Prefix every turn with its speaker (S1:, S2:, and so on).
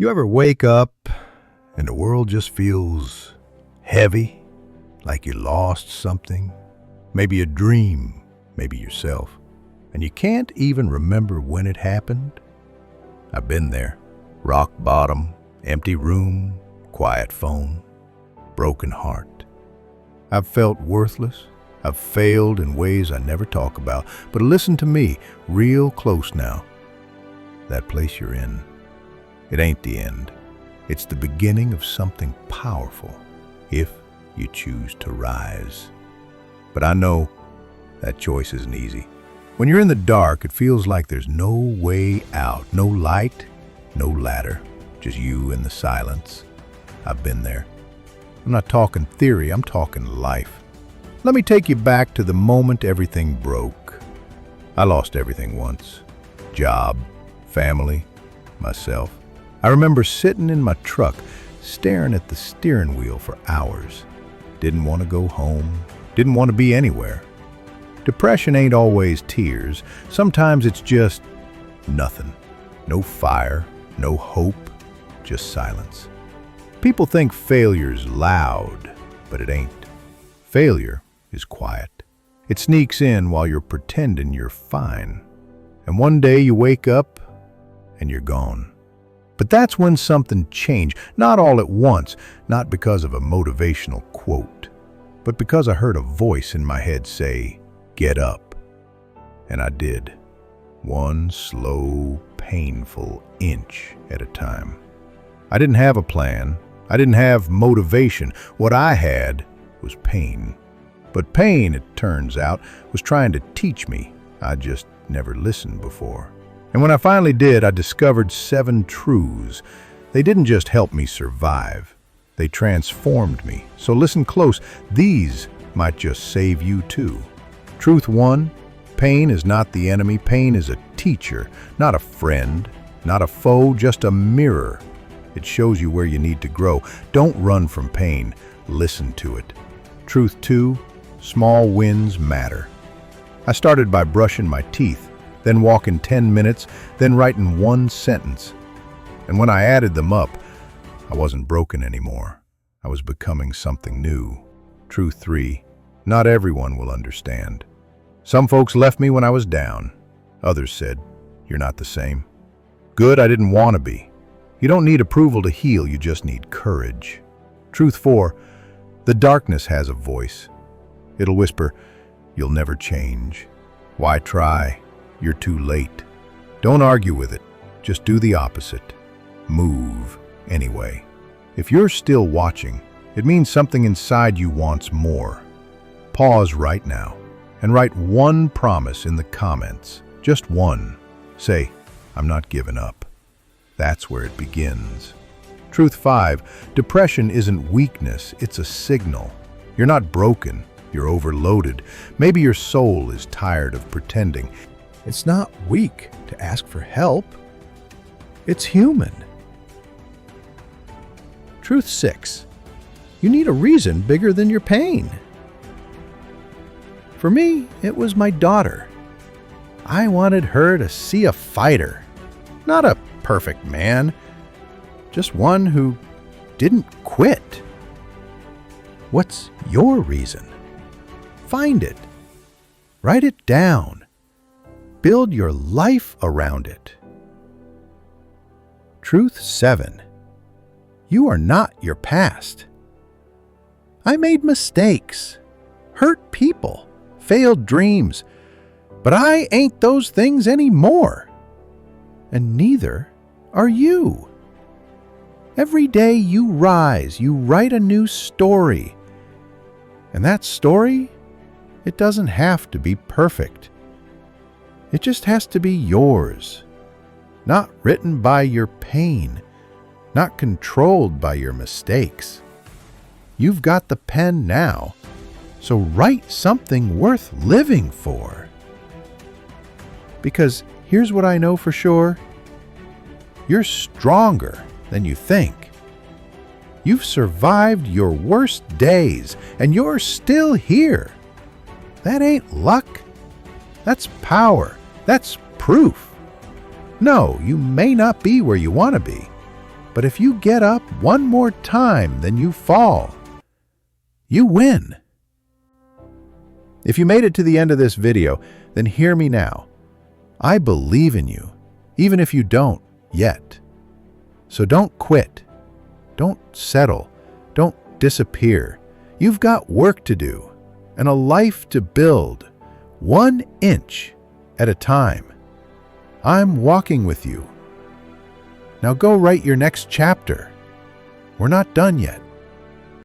S1: You ever wake up and the world just feels heavy, like you lost something? Maybe a dream, maybe yourself, and you can't even remember when it happened? I've been there. Rock bottom, empty room, quiet phone, broken heart. I've felt worthless. I've failed in ways I never talk about. But listen to me, real close now. That place you're in, it ain't the end. It's the beginning of something powerful, if you choose to rise. But I know that choice isn't easy. When you're in the dark, it feels like there's no way out, no light, no ladder, just you and the silence. I've been there. I'm not talking theory, I'm talking life. Let me take you back to the moment everything broke. I lost everything once. Job, family, myself. I remember sitting in my truck, staring at the steering wheel for hours. Didn't want to go home, didn't want to be anywhere. Depression ain't always tears. Sometimes it's just nothing. No fire, no hope, just silence. People think failure's loud, but it ain't. Failure is quiet. It sneaks in while you're pretending you're fine. And one day you wake up and you're gone. But that's when something changed, not all at once, not because of a motivational quote, but because I heard a voice in my head say, "Get up." And I did, one slow, painful inch at a time. I didn't have a plan. I didn't have motivation. What I had was pain. But pain, it turns out, was trying to teach me. I just never listened before. And when I finally did, I discovered 7 truths. They didn't just help me survive. They transformed me. So listen close. These might just save you too. Truth 1, pain is not the enemy. Pain is a teacher, not a friend, not a foe, just a mirror. It shows you where you need to grow. Don't run from pain. Listen to it. Truth 2, small wins matter. I started by brushing my teeth, then walking 10 minutes, then writing 1 sentence. And when I added them up, I wasn't broken anymore. I was becoming something new. Truth 3, not everyone will understand. Some folks left me when I was down. Others said, "You're not the same." Good, I didn't want to be. You don't need approval to heal, you just need courage. Truth 4, the darkness has a voice. It'll whisper, "You'll never change. Why try? You're too late." Don't argue with it. Just do the opposite. Move anyway. If you're still watching, it means something inside you wants more. Pause right now and write 1 promise in the comments. Just 1. Say, "I'm not giving up." That's where it begins. Truth 5, depression isn't weakness, it's a signal. You're not broken, you're overloaded. Maybe your soul is tired of pretending. It's not weak to ask for help. It's human. Truth 6, you need a reason bigger than your pain. For me, it was my daughter. I wanted her to see a fighter, not a perfect man, just one who didn't quit. What's your reason? Find it. Write it down. Build your life around it. Truth 7, you are not your past. I made mistakes, hurt people, failed dreams, but I ain't those things anymore. And neither are you. Every day you rise, you write a new story. And that story, it doesn't have to be perfect. It just has to be yours. Not written by your pain, not controlled by your mistakes. You've got the pen now, so write something worth living for. Because here's what I know for sure. You're stronger than you think. You've survived your worst days, and you're still here. That ain't luck. That's power. That's proof. No, you may not be where you want to be, But if you get up one more time than you fall, you win. If you made it to the end of this video, then hear me now. I believe in you, even if you don't yet. So don't quit. Don't settle. Don't disappear. You've got work to do and a life to build, 1 inch at a time. I'm walking with you. Now go write your next chapter. We're not done yet.